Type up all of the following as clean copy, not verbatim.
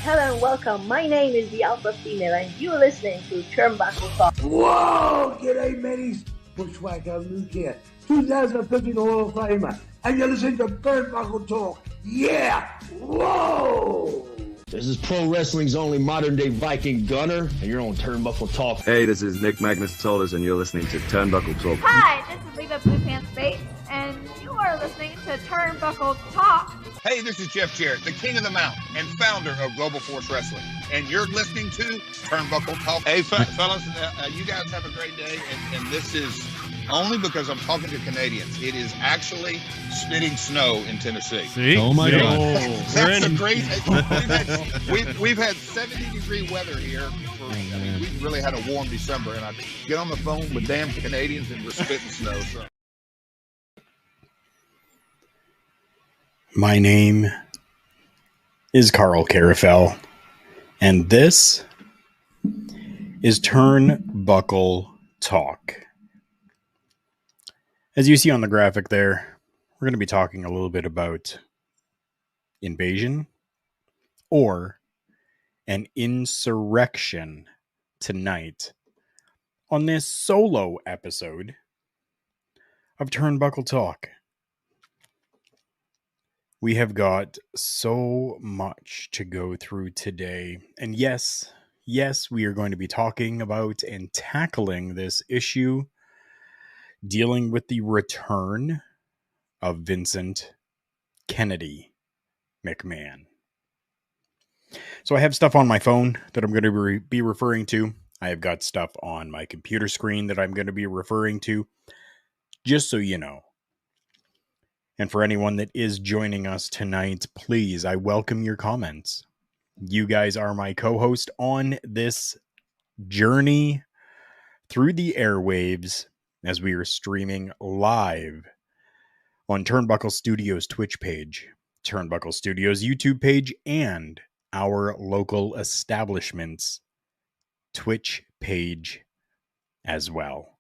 Hello and welcome. My name is the Alpha Female and you're listening to Turnbuckle Talk. Whoa! G'day, mateys. Bushwhacker Luke here, 2015 Hall of Famer, and you're listening to Turnbuckle Talk. Yeah! Whoa! This is pro wrestling's only modern-day Viking Gunner, and you're on Turnbuckle Talk. Hey, this is Nick Magnus-Solis, and you're listening to Turnbuckle Talk. Hi, this is Leva Blue Pants Bates, and you are listening to Turnbuckle Talk. Hey, this is Jeff Jarrett, the king of the mountain and founder of Global Force Wrestling, and you're listening to Turnbuckle Talk. Hey, fellas, you guys have a great day, and this is only because I'm talking to Canadians. It is actually spitting snow in Tennessee. See? Oh my God! That's a great. We've had 70-degree weather here. We really had a warm December, and I get on the phone with damn Canadians and we're spitting snow. So. My name is Carl Carafel, and this is Turnbuckle Talk. As you see on the graphic there, we're going to be talking a little bit about invasion or an insurrection tonight on this solo episode of Turnbuckle Talk. We have got so much to go through today. And yes, we are going to be talking about and tackling this issue, dealing with the return of Vincent Kennedy McMahon. So I have stuff on my phone that I'm going to be referring to. I have got stuff on my computer screen that I'm going to be referring to, just so you know. And for anyone that is joining us tonight, please, I welcome your comments. You guys are my co-host on this journey through the airwaves as we are streaming live on Turnbuckle Studios Twitch page, Turnbuckle Studios YouTube page, and our local establishment's Twitch page as well.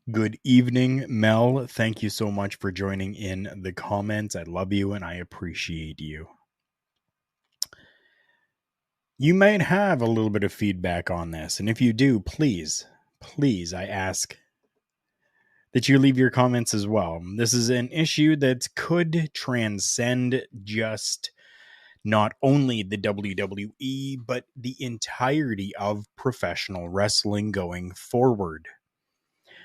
Good evening, Mel. Thank you so much for joining in the comments. I love you and I appreciate you. You might have a little bit of feedback on this, and if you do, please, I ask that you leave your comments as well. This is an issue that could transcend just not only the WWE, but the entirety of professional wrestling going forward.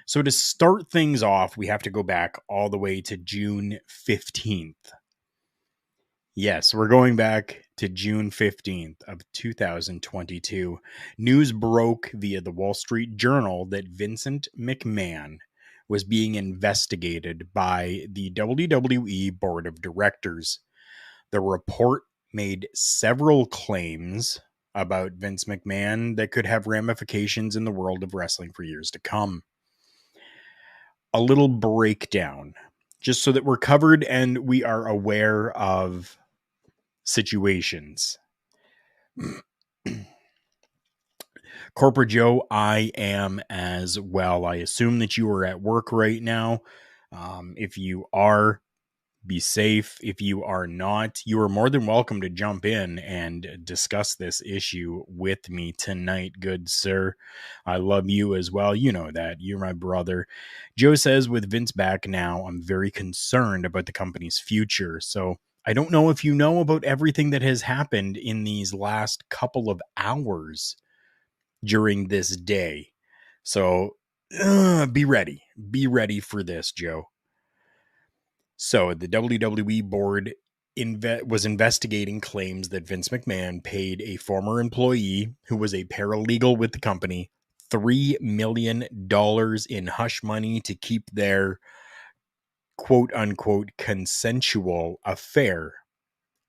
So to start things off, we have to go back all the way to June 15th. Yes, we're going back to June 15th of 2022. News broke via the Wall Street Journal that Vincent McMahon was being investigated by the WWE Board of Directors. The report made several claims about Vince McMahon that could have ramifications in the world of wrestling for years to come. A little breakdown, just so that we're covered and we are aware of situations. Corporate Joe, I am as well. I assume that you are at work right now. If you are, be safe. If you are not, you are more than welcome to jump in and discuss this issue with me tonight, good sir. I love you as well. You know that. You're my brother. Joe says, with Vince back now, I'm very concerned about the company's future. So I don't know if you know about everything that has happened in these last couple of hours during this day. So be ready. Be ready for this, Joe. So the WWE board was investigating claims that Vince McMahon paid a former employee who was a paralegal with the company $3 million in hush money to keep their quote unquote consensual affair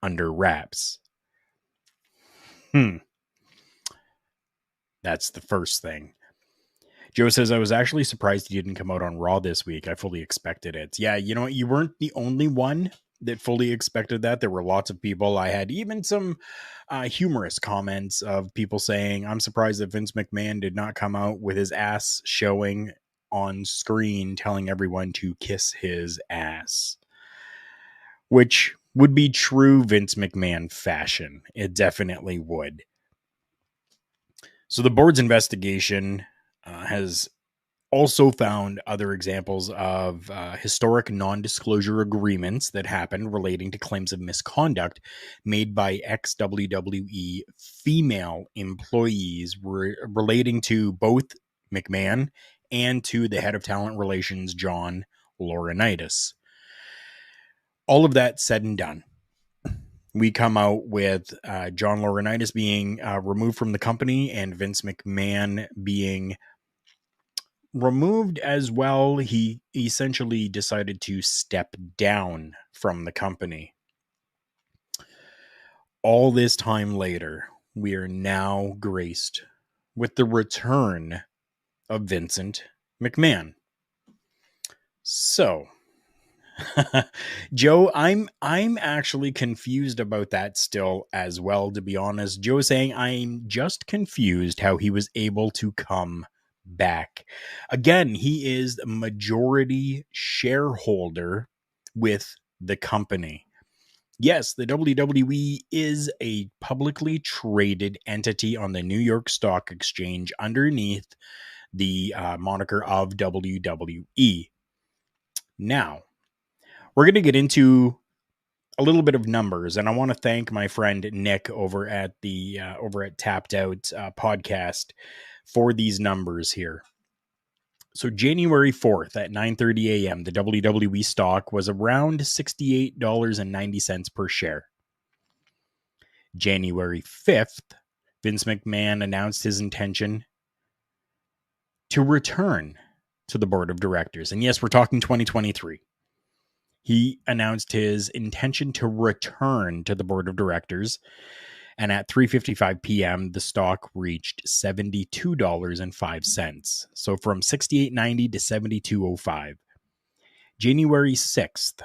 under wraps. That's the first thing. Joe says, I was actually surprised he didn't come out on Raw this week. I fully expected it. Yeah, you know what? You weren't the only one that fully expected that. There were lots of people. I had even some humorous comments of people saying, I'm surprised that Vince McMahon did not come out with his ass showing on screen, telling everyone to kiss his ass. Which would be true Vince McMahon fashion. It definitely would. So the board's investigation has also found other examples of historic non-disclosure agreements that happened relating to claims of misconduct made by ex-WWE female employees relating to both McMahon and to the head of talent relations, John Laurinaitis. All of that said and done, we come out with John Laurinaitis being removed from the company and Vince McMahon being removed as well. He essentially decided to step down from the company. All this time later, we are now graced with the return of Vincent McMahon. So, Joe, I'm actually confused about that still as well, to be honest. Joe saying I'm just confused how he was able to come back. Again, he is a majority shareholder with the company. Yes, the WWE is a publicly traded entity on the New York Stock Exchange underneath the moniker of WWE. Now, we're going to get into a little bit of numbers, and I want to thank my friend Nick over at Tapped Out podcast for these numbers here. So January 4th at 9:30 a.m., the WWE stock was around $68.90 per share. January 5th, Vince McMahon announced his intention to return to the board of directors. And yes, we're talking 2023. He announced his intention to return to the board of directors. And at 3:55 p.m., the stock reached $72.05. So from $68.90 to $72.05. January 6th,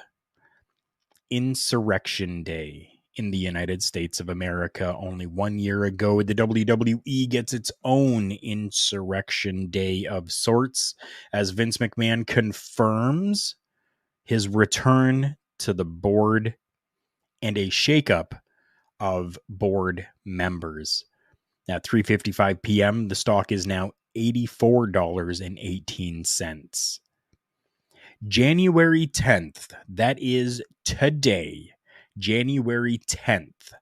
Insurrection Day in the United States of America. Only 1 year ago, the WWE gets its own Insurrection Day of sorts as Vince McMahon confirms his return to the board and a shakeup of board members. At 3:55 p.m., the stock is now $84.18. January 10th, that is today, January 10th,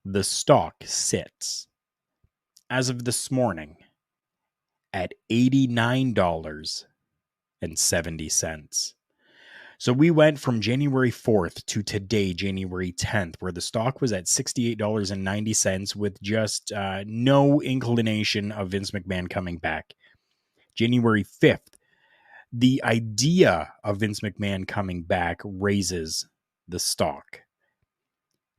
the stock sits, as of this morning, at $89.70. So we went from January 4th to today, January 10th, where the stock was at $68.90 with just no inclination of Vince McMahon coming back. January 5th, the idea of Vince McMahon coming back raises the stock.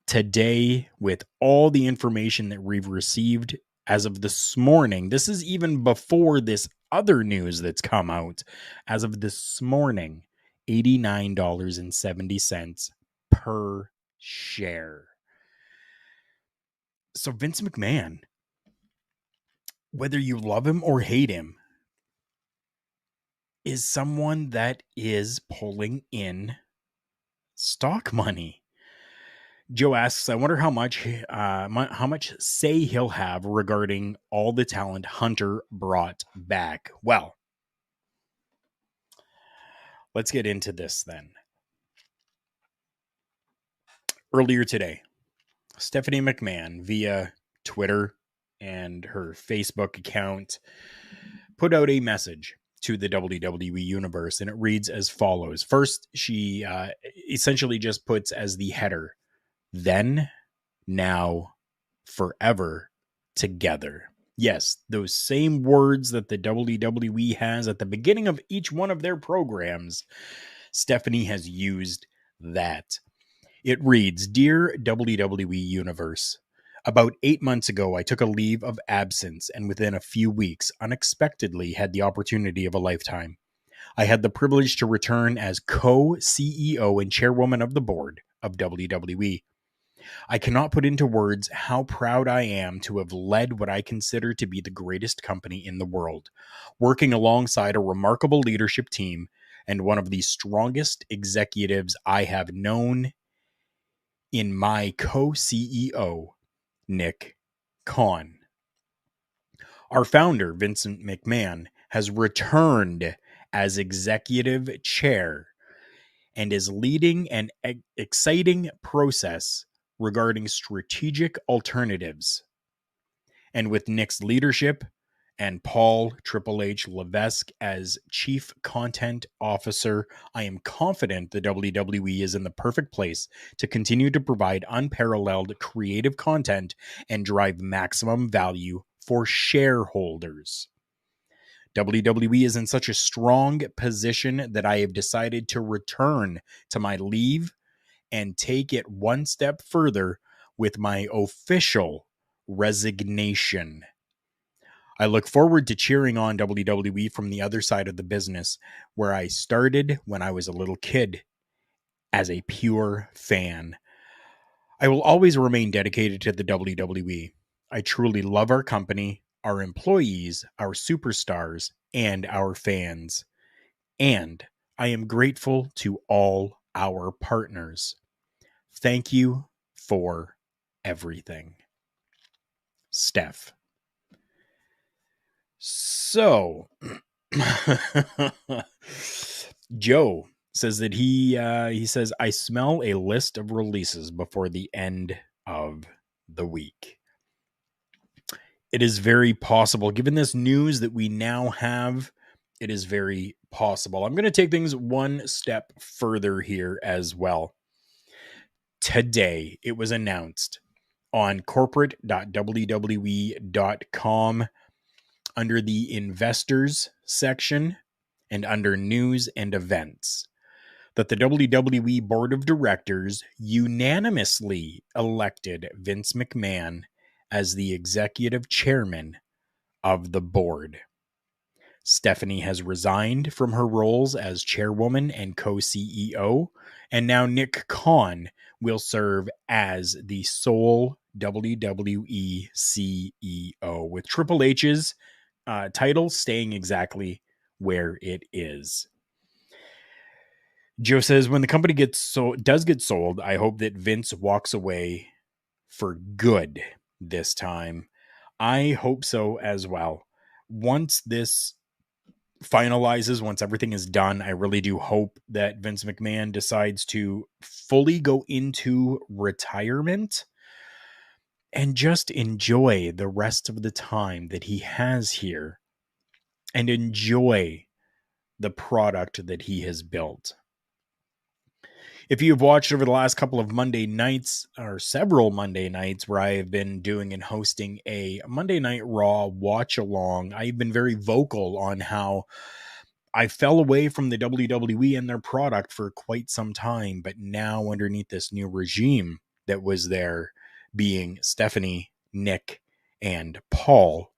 Today, with all the information that we've received as of this morning, this is even before this other news that's come out, as of this morning, $89.70 per share. So Vince McMahon, whether you love him or hate him, is someone that is pulling in stock money. Joe asks, I wonder how much say he'll have regarding all the talent Hunter brought back. Well, let's get into this then. earlier today, Stephanie McMahon via Twitter and her Facebook account put out a message to the WWE universe, and it reads as follows. First, she essentially just puts as the header, then, now, forever, together. Yes, those same words that the WWE has at the beginning of each one of their programs, Stephanie has used that. It reads, Dear WWE Universe, about 8 months ago, I took a leave of absence and within a few weeks, unexpectedly had the opportunity of a lifetime. I had the privilege to return as co-CEO and chairwoman of the board of WWE. I cannot put into words how proud I am to have led what I consider to be the greatest company in the world, working alongside a remarkable leadership team and one of the strongest executives I have known in my co-CEO, Nick Khan. Our founder, Vincent McMahon, has returned as executive chair and is leading an exciting process regarding strategic alternatives. And with Nick's leadership and Paul Triple H Levesque as Chief Content Officer, I am confident the WWE is in the perfect place to continue to provide unparalleled creative content and drive maximum value for shareholders. WWE is in such a strong position that I have decided to return to my leave and take it one step further with my official resignation. I look forward to cheering on WWE from the other side of the business, where I started when I was a little kid, as a pure fan. I will always remain dedicated to the WWE. I truly love our company, our employees, our superstars, and our fans. And I am grateful to all our partners. Thank you for everything. Steph. So, Joe says that he says, I smell a list of releases before the end of the week. It is very possible, given this news that we now have, it is very possible. I'm going to take things one step further here as well. Today, it was announced on corporate.wwe.com under the investors section and under news and events that the WWE Board of Directors unanimously elected Vince McMahon as the executive chairman of the board. Stephanie has resigned from her roles as chairwoman and co-CEO, and now Nick Khan will serve as the sole WWE CEO, with Triple H's title staying exactly where it is. Joe says, when the company does get sold, I hope that Vince walks away for good this time. I hope so as well. Once this finalizes, once everything is done, I really do hope that Vince McMahon decides to fully go into retirement and just enjoy the rest of the time that he has here and enjoy the product that he has built. If you've watched over the last couple of Monday nights, or several Monday nights, where I have been doing and hosting a Monday Night Raw watch along, I've been very vocal on how I fell away from the WWE and their product for quite some time, but now underneath this new regime that was there, being Stephanie, Nick, and Paul,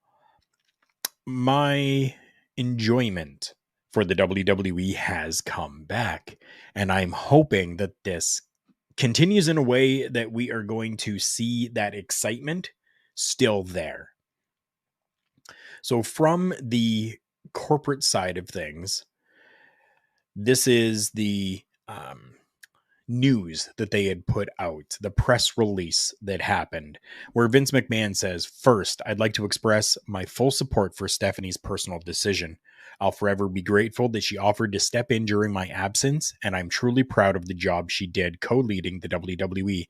my enjoyment for the WWE has come back. And I'm hoping that this continues in a way that we are going to see that excitement still there. So from the corporate side of things, this is the news that they had put out, the press release that happened, where Vince McMahon says, first, I'd like to express my full support for Stephanie's personal decision. I'll forever be grateful that she offered to step in during my absence, and I'm truly proud of the job she did co-leading the WWE.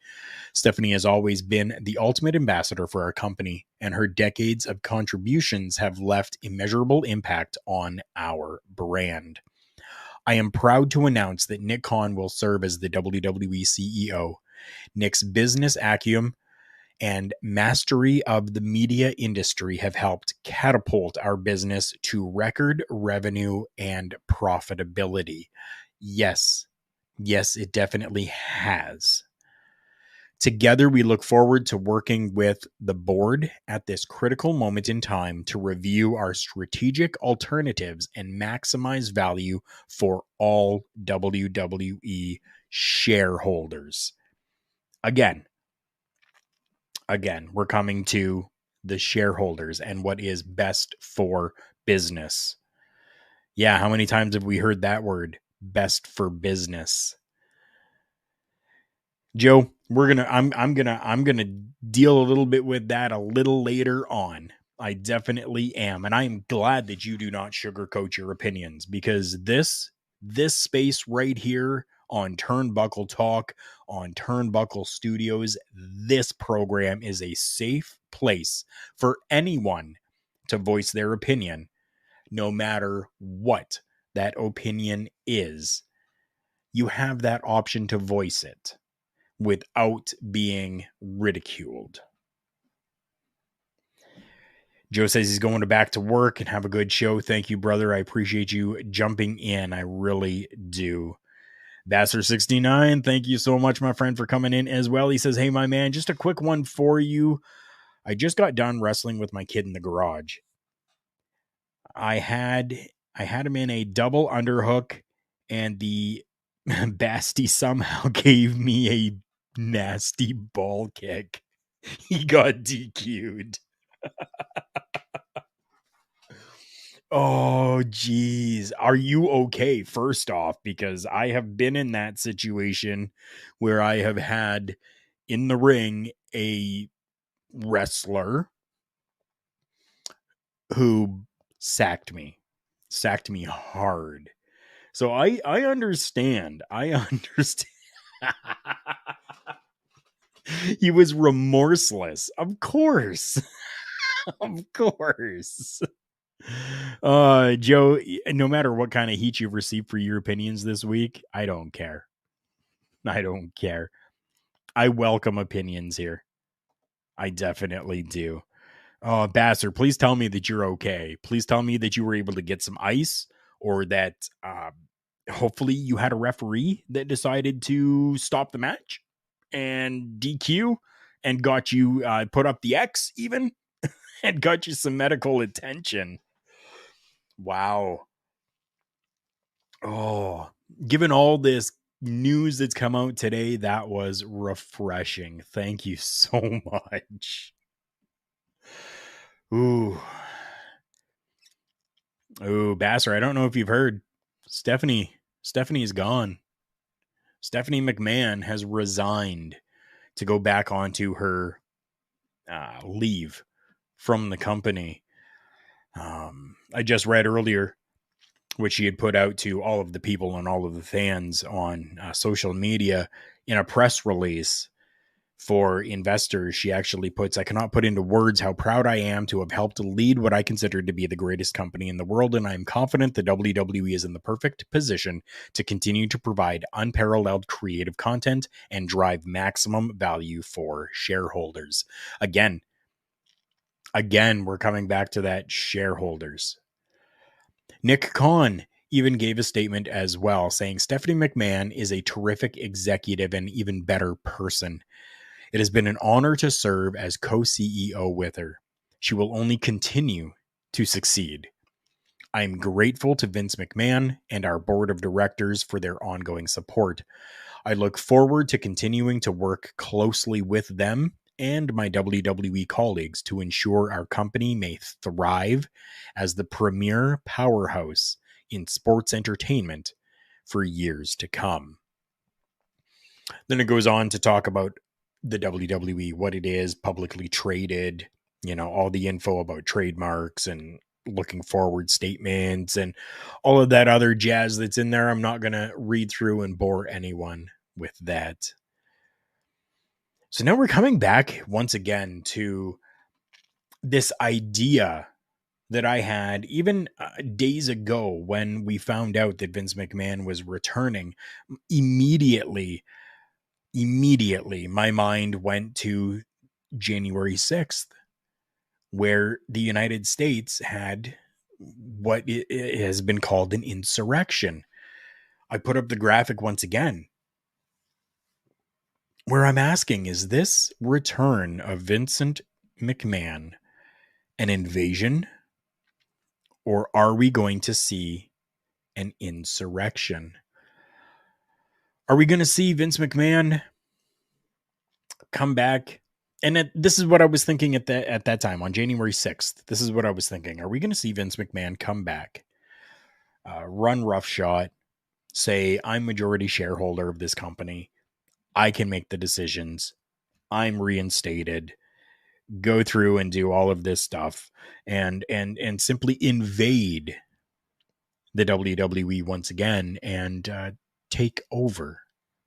Stephanie has always been the ultimate ambassador for our company, and her decades of contributions have left immeasurable impact on our brand. I am proud to announce that Nick Khan will serve as the WWE CEO. Nick's business acumen and mastery of the media industry have helped catapult our business to record revenue and profitability. Yes, it definitely has. Together, we look forward to working with the board at this critical moment in time to review our strategic alternatives and maximize value for all WWE shareholders. Again, we're coming to the shareholders and what is best for business. Yeah, how many times have we heard that word? Best for business. Joe, I'm gonna deal a little bit with that a little later on. I definitely am. And I am glad that you do not sugarcoat your opinions, because this space right here on Turnbuckle Talk, on Turnbuckle Studios, this program is a safe place for anyone to voice their opinion, no matter what that opinion is. You have that option to voice it without being ridiculed. Joe says he's going back to work, and have a good show. Thank you, brother. I appreciate you jumping in. I really do. Basser69, thank you so much, my friend, for coming in as well. He says, hey, my man, just a quick one for you. I just got done wrestling with my kid in the garage. I had him in a double underhook, and the Basti somehow gave me a nasty ball kick. He got DQ'd. Oh, geez. Are you okay? First off, because I have been in that situation where I have had in the ring a wrestler who sacked me hard. So I understand. He was remorseless. Of course. Of course. Joe, no matter what kind of heat you've received for your opinions this week, I don't care. I welcome opinions here. I definitely do. Oh, Basser, please tell me that you're okay. Please tell me that you were able to get some ice, or that hopefully you had a referee that decided to stop the match and DQ and got you put up the X even and got you some medical attention. Wow. Oh, given all this news that's come out today, that was refreshing. Thank you so much. Ooh, Basser, I don't know if you've heard. Stephanie is gone. Stephanie McMahon has resigned to go back onto her leave from the company. I just read earlier, which she had put out to all of the people and all of the fans on social media in a press release for investors. She actually puts, I cannot put into words how proud I am to have helped lead what I consider to be the greatest company in the world, and I am confident the WWE is in the perfect position to continue to provide unparalleled creative content and drive maximum value for shareholders. Again, we're coming back to that, shareholders. Nick Khan even gave a statement as well, saying Stephanie McMahon is a terrific executive and even better person. It has been an honor to serve as co-CEO with her. She will only continue to succeed. I am grateful to Vince McMahon and our board of directors for their ongoing support. I look forward to continuing to work closely with them and my WWE colleagues to ensure our company may thrive as the premier powerhouse in sports entertainment for years to come. Then it goes on to talk about the WWE, what it is, publicly traded, all the info about trademarks and looking forward statements and all of that other jazz that's in there. I'm not going to read through and bore anyone with that. So now we're coming back once again to this idea that I had even days ago when we found out that Vince McMahon was returning. Immediately, my mind went to January 6th, where the United States had what it has been called an insurrection. I put up the graphic once again, where I'm asking, is this return of Vincent McMahon an invasion, or are we going to see an insurrection? Are we going to see Vince McMahon come back? And this is what I was thinking at that time on January 6th. This is what I was thinking. Are we going to see Vince McMahon come back, run roughshod, say, I'm majority shareholder of this company, I can make the decisions, I'm reinstated, go through and do all of this stuff, and simply invade the WWE once again and take over,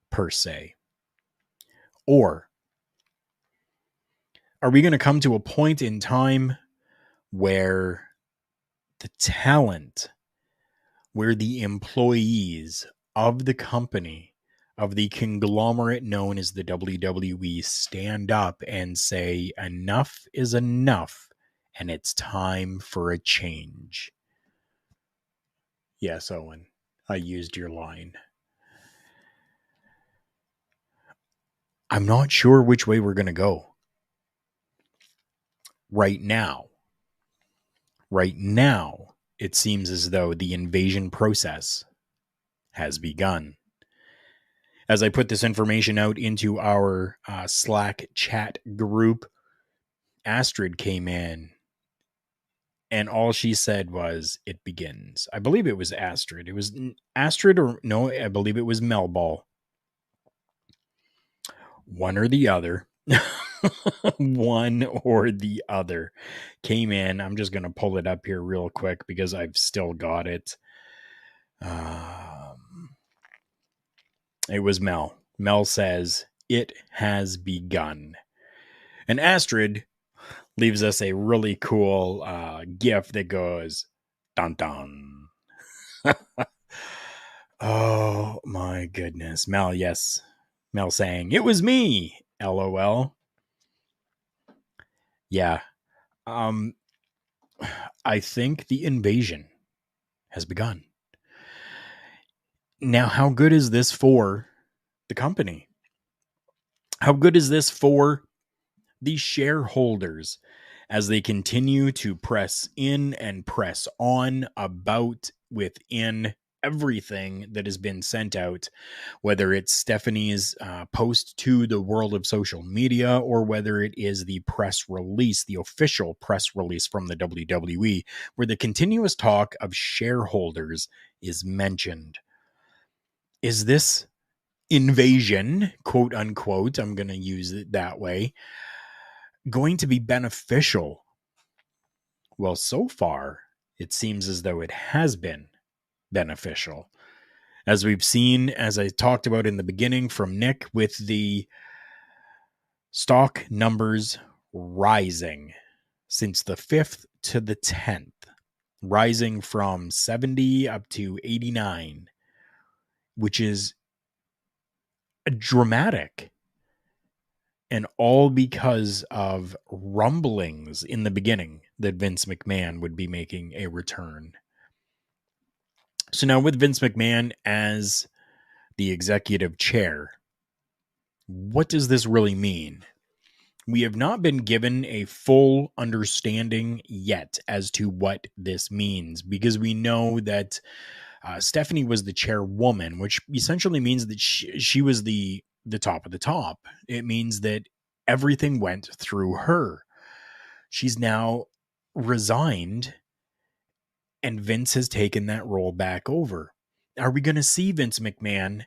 per se? Or are we going to come to a point in time where the talent, where the employees of the company, of the conglomerate known as the WWE, stand up and say, enough is enough, and it's time for a change? Yes, Owen, I used your line. I'm not sure which way we're going to go. Right now, it seems as though the invasion process has begun. As I put this information out into our Slack chat group, Astrid came in, and all she said was, it begins. I believe it was Astrid. It was Astrid, or no, I believe it was Melball. One or the other. One or the other came in. I'm just going to pull it up here real quick because I've still got it. It was Mel. Mel says, it has begun. And Astrid leaves us a really cool gif that goes, dun dun. Oh my goodness. Mel, yes. Mel saying, it was me. LOL. Yeah. I think the invasion has begun. Now, how good is this for the company? How good is this for the shareholders as they continue to press in and press on about within everything that has been sent out, whether it's Stephanie's post to the world of social media, or whether it is the press release, the official press release from the WWE, where the continuous talk of shareholders is mentioned. Is this invasion, quote unquote, I'm going to use it that way, going to be beneficial? Well, so far, it seems as though it has been beneficial. As we've seen, as I talked about in the beginning from Nick, with the stock numbers rising since the 5th to the 10th, rising from 70 up to 89, which is dramatic. And all because of rumblings in the beginning that Vince McMahon would be making a return. So now with Vince McMahon as the executive chair, what does this really mean? We have not been given a full understanding yet as to what this means, because we know that Stephanie was the chairwoman, which essentially means that she was the top of the top. It means that everything went through her. She's now resigned, and Vince has taken that role back over. Are we going to see Vince McMahon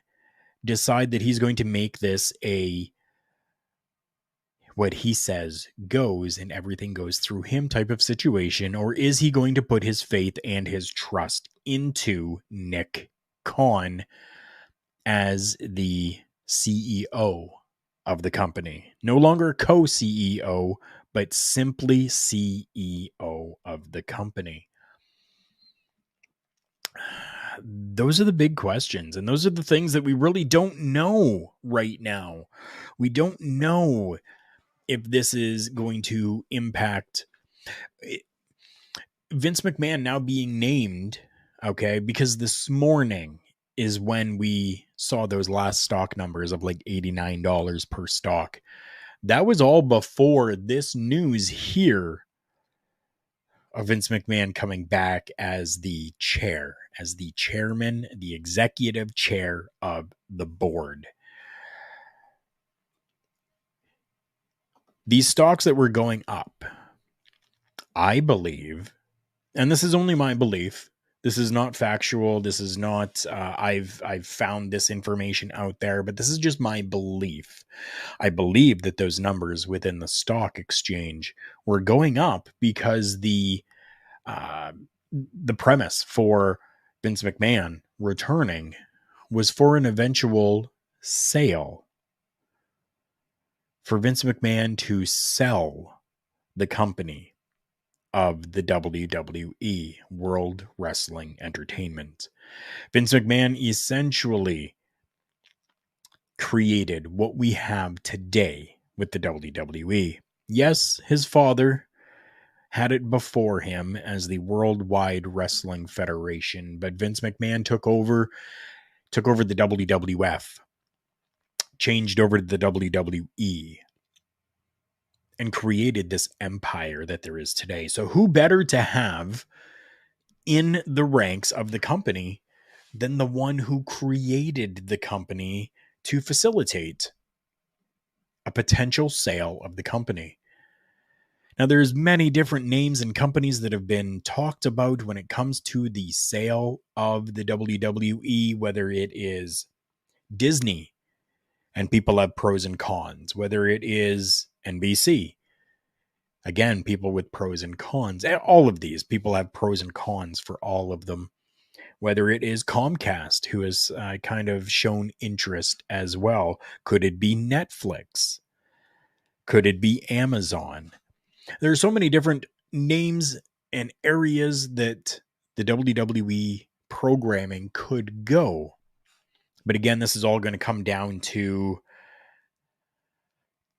decide that he's going to make this what he says goes and everything goes through him type of situation? Or is he going to put his faith and his trust into Nick Khan as the CEO of the company? No longer co-CEO, but simply CEO of the company. Those are the big questions, and those are the things that we really don't know right now. We don't know if this is going to impact Vince McMahon now being named, okay, because this morning is when we saw those last stock numbers of like $89 per stock. That was all before this news here of Vince McMahon coming back as the chair, as the chairman, the executive chair of the board. These stocks that were going up, I believe, and this is only my belief, this is not factual, this is not, I've found this information out there, but this is just my belief. I believe that those numbers within the stock exchange were going up because the premise for Vince McMahon returning was for an eventual sale. For Vince McMahon to sell the company of the WWE, World Wrestling Entertainment. Vince McMahon essentially created what we have today with the WWE. Yes, his father had it before him as the Worldwide Wrestling Federation, but Vince McMahon took over the WWF, changed over to the WWE, and created this empire that there is today. So who better to have in the ranks of the company than the one who created the company to facilitate a potential sale of the company? Now, there's many different names and companies that have been talked about when it comes to the sale of the WWE, whether it is Disney, and people have pros and cons, whether it is NBC. Again, people with pros and cons. All of these, people have pros and cons for all of them. Whether it is Comcast, who has kind of shown interest as well. Could it be Netflix? Could it be Amazon? There are so many different names and areas that the WWE programming could go. But again, this is all going to come down to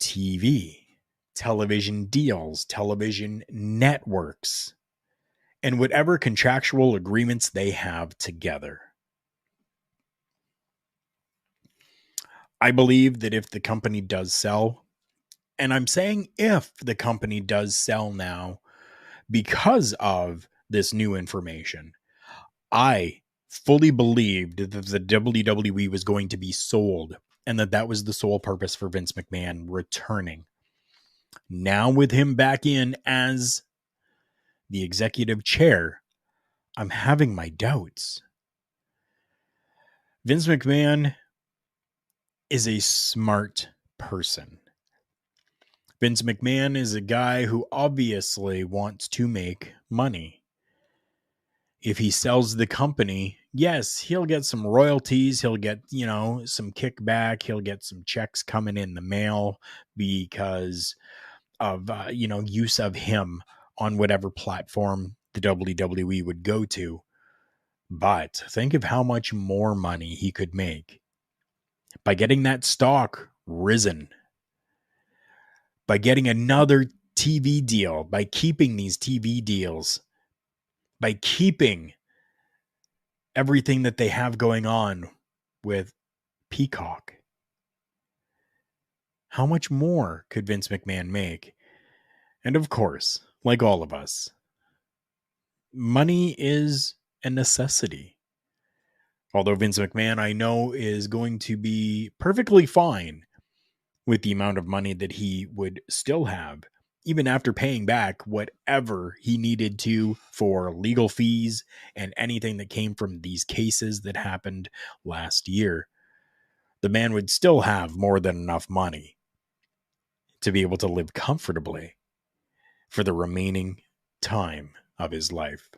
TV, television deals, television networks, and whatever contractual agreements they have together. I believe that if the company does sell, and I'm saying if the company does sell now because of this new information, I fully believed that the WWE was going to be sold and that was the sole purpose for Vince McMahon returning. Now with him back in as the executive chair, I'm having my doubts. Vince McMahon is a smart person. Vince McMahon is a guy who obviously wants to make money. If he sells the company, yes, he'll get some royalties. He'll get, some kickback. He'll get some checks coming in the mail because of, use of him on whatever platform the WWE would go to. But think of how much more money he could make by getting that stock risen, by getting another TV deal, by keeping these TV deals, by keeping everything that they have going on with Peacock. How much more could Vince McMahon make? And of course, like all of us, money is a necessity. Although Vince McMahon, I know, is going to be perfectly fine with the amount of money that he would still have, even after paying back whatever he needed to for legal fees and anything that came from these cases that happened last year. The man would still have more than enough money to be able to live comfortably for the remaining time of his life.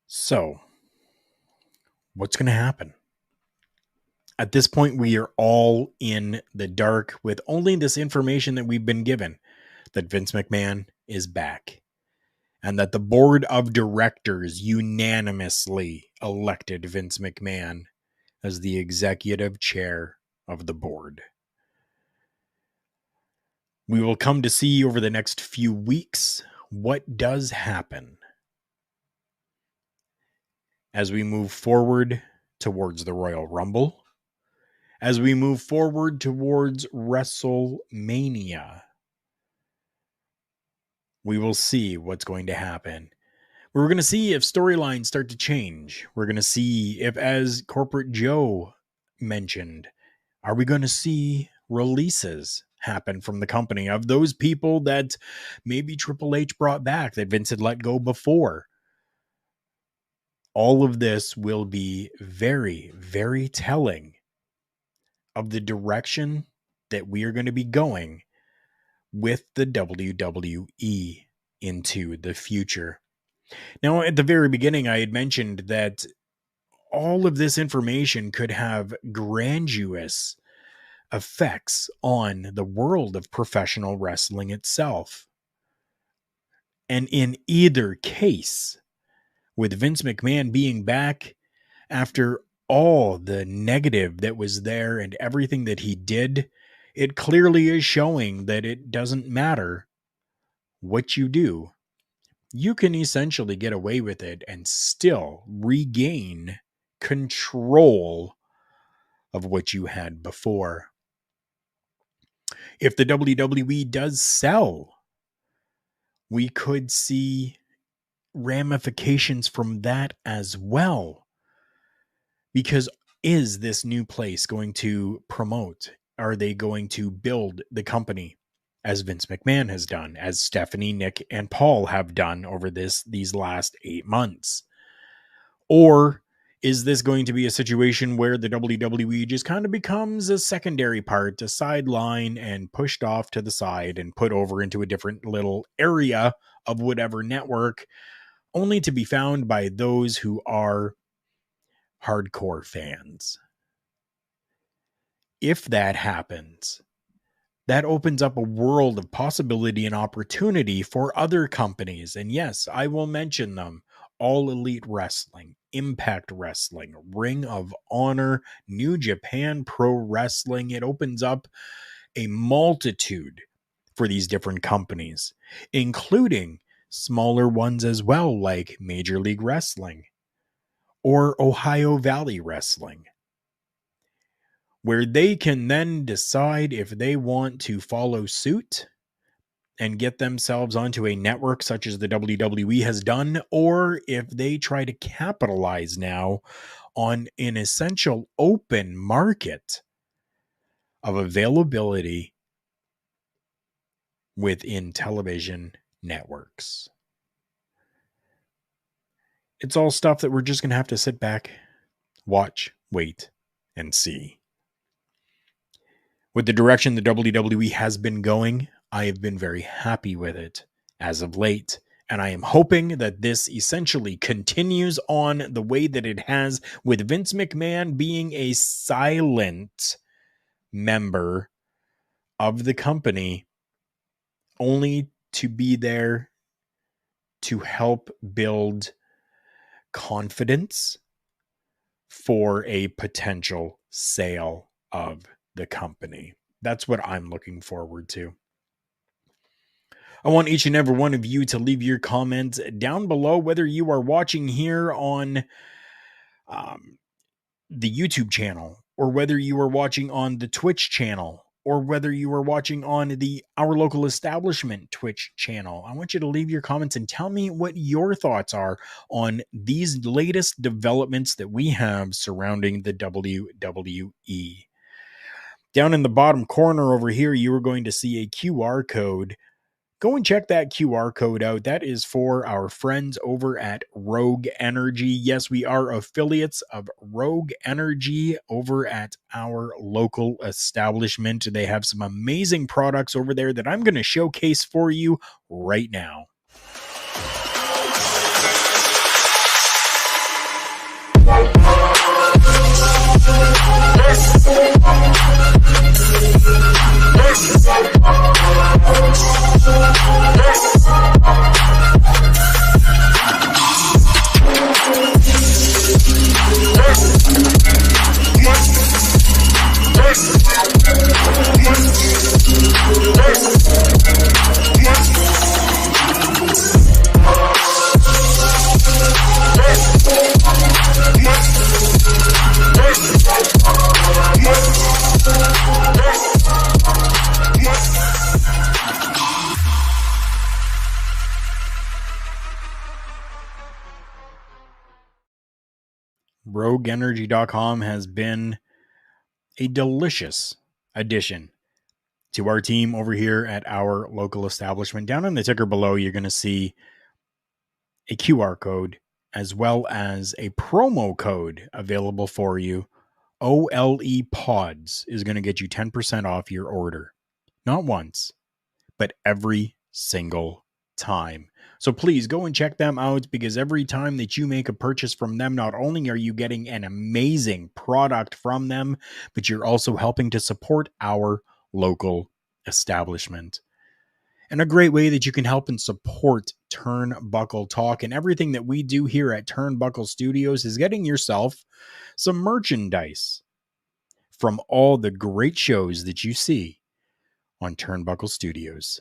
So, what's going to happen? At this point, we are all in the dark with only this information that we've been given, that Vince McMahon is back, and that the board of directors unanimously elected Vince McMahon as the executive chair of the board. We will come to see over the next few weeks what does happen as we move forward towards the Royal Rumble, as we move forward towards WrestleMania. We will see what's going to happen. We're going to see if storylines start to change. We're going to see if, as Corporate Joe mentioned, are we going to see releases happen from the company of those people that maybe Triple H brought back that Vince had let go before? All of this will be very, very telling of the direction that we are going to be going with the WWE into the future. Now, at the very beginning, I had mentioned that all of this information could have grandiose effects on the world of professional wrestling itself. And in either case, with Vince McMahon being back after all the negative that was there and everything that he did, it clearly is showing that it doesn't matter what you do. You can essentially get away with it and still regain control of what you had before. If the WWE does sell, we could see ramifications from that as well. Because is this new place going to promote? Are they going to build the company as Vince McMahon has done, as Stephanie, Nick, and Paul have done over these last 8 months? Or is this going to be a situation where the WWE just kind of becomes a secondary part, a sideline, and pushed off to the side and put over into a different little area of whatever network, only to be found by those who are hardcore fans? If that happens, that opens up a world of possibility and opportunity for other companies. And yes, I will mention them: All Elite Wrestling, Impact Wrestling, Ring of Honor, New Japan Pro Wrestling. It opens up a multitude for these different companies, including smaller ones as well, like Major League Wrestling or Ohio Valley Wrestling, where they can then decide if they want to follow suit and get themselves onto a network such as the WWE has done, or if they try to capitalize now on an essential open market of availability within television networks. It's all stuff that we're just going to have to sit back, watch, wait, and see. With the direction the WWE has been going, I have been very happy with it as of late, and I am hoping that this essentially continues on the way that it has, with Vince McMahon being a silent member of the company, only to be there to help build confidence for a potential sale of the company. That's what I'm looking forward to. I want each and every one of you to leave your comments down below, whether you are watching here on the YouTube channel, or whether you are watching on the Twitch channel, or whether you are watching on the Our Local Establishment Twitch channel. I want you to leave your comments and tell me what your thoughts are on these latest developments that we have surrounding the WWE. Down in the bottom corner over here, you are going to see a QR code go and check that QR code out. That is for our friends over at Rogue Energy. Yes, we are affiliates of Rogue Energy over at our local establishment. They have some amazing products over there that I'm going to showcase for you right now. RogueEnergy.com has been a delicious addition to our team over here at our local establishment. Down in the ticker below, you're going to see a QR code as well as a promo code available for you. OLE Pods is going to get you 10% off your order. Not once, but every single time. So please go and check them out, because every time that you make a purchase from them, not only are you getting an amazing product from them, but you're also helping to support our local establishment. And a great way that you can help and support Turnbuckle Talk and everything that we do here at Turnbuckle Studios is getting yourself some merchandise from all the great shows that you see on Turnbuckle Studios.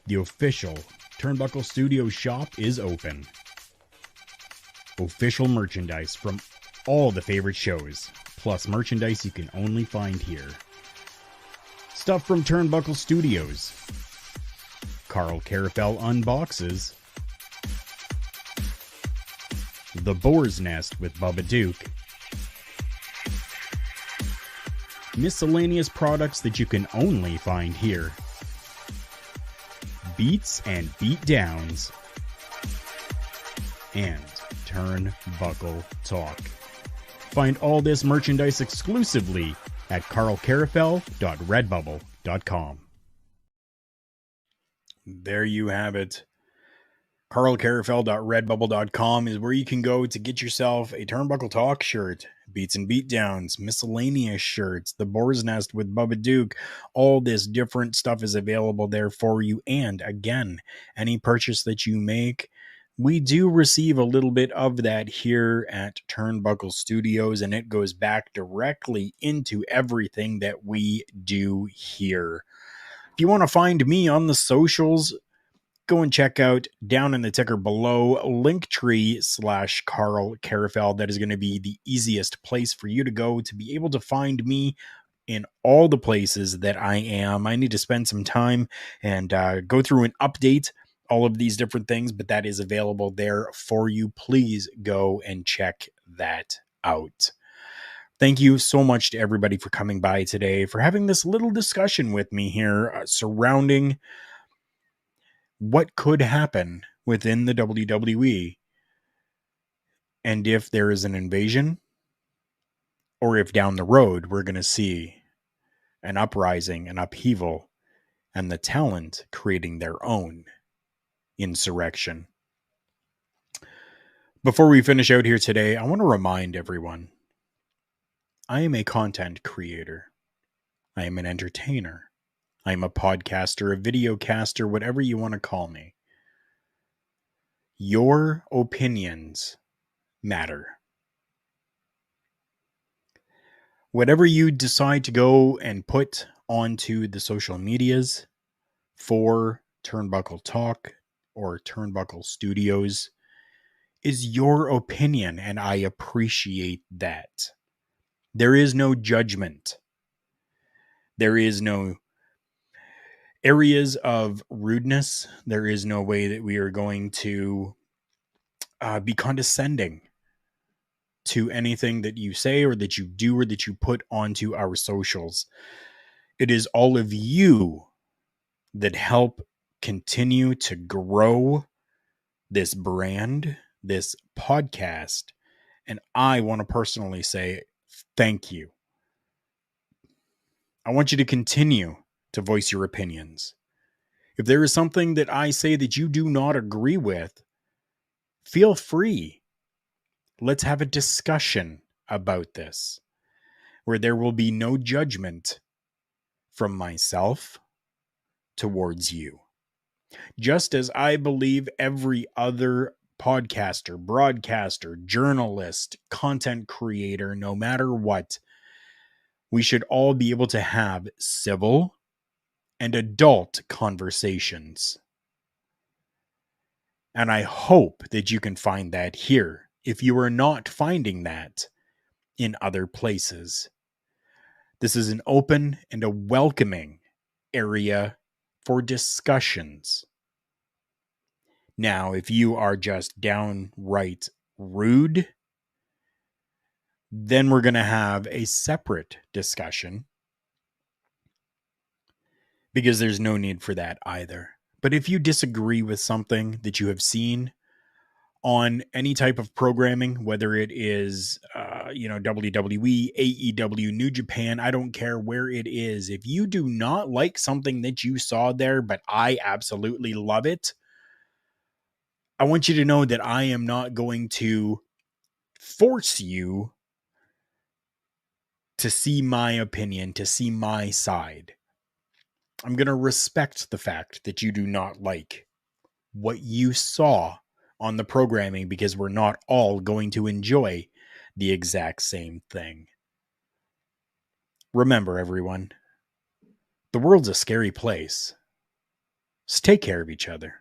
The official Turnbuckle Studios shop is open. Official merchandise from all the favorite shows, plus merchandise you can only find here. Stuff from Turnbuckle Studios. Carl Carafel unboxes. The Boar's Nest with Bubba Duke. Miscellaneous products that you can only find here. Beats and Beatdowns. And Turnbuckle Talk. Find all this merchandise exclusively at carlcarafel.redbubble.com. There you have it. carlcarafel.redbubble.com is where you can go to get yourself a Turnbuckle Talk shirt, Beats and Beatdowns, miscellaneous shirts, the Boar's Nest with Bubba Duke. All this different stuff is available there for you. And again, any purchase that you make, we do receive a little bit of that here at Turnbuckle Studios, and it goes back directly into everything that we do here. If you want to find me on the socials, go and check out down in the ticker below, Linktree/Carl Carafel. That is going to be the easiest place for you to go to be able to find me in all the places that I am. I need to spend some time and go through and update all of these different things, but that is available there for you. Please go and check that out. Thank you so much to everybody for coming by today, for having this little discussion with me here surrounding what could happen within the WWE, and if there is an invasion, or if down the road we're going to see an uprising, an upheaval, and the talent creating their own insurrection. Before we finish out here today, I want to remind everyone, I am a content creator. I am an entertainer. I am a podcaster, a videocaster, whatever you want to call me. Your opinions matter. Whatever you decide to go and put onto the social medias for Turnbuckle Talk or Turnbuckle Studios is your opinion, and I appreciate that. There is no judgment. There is no areas of rudeness. There is no way that we are going to be condescending to anything that you say or that you do or that you put onto our socials. It is all of you that help continue to grow this brand, this podcast. And I want to personally say thank you. I want you to continue to voice your opinions. If there is something that I say that you do not agree with, feel free. Let's have a discussion about this, where there will be no judgment from myself towards you. Just as I believe every other podcaster, broadcaster, journalist, content creator, no matter what, we should all be able to have civil and adult conversations. And I hope that you can find that here if you are not finding that in other places. This is an open and a welcoming area for discussions. Now, if you are just downright rude, then we're going to have a separate discussion, because there's no need for that either. But if you disagree with something that you have seen on any type of programming, whether it is, WWE, AEW, New Japan, I don't care where it is. If you do not like something that you saw there, but I absolutely love it, I want you to know that I am not going to force you to see my opinion, to see my side. I'm going to respect the fact that you do not like what you saw on the programming, because we're not all going to enjoy the exact same thing. Remember, everyone, the world's a scary place. So take care of each other.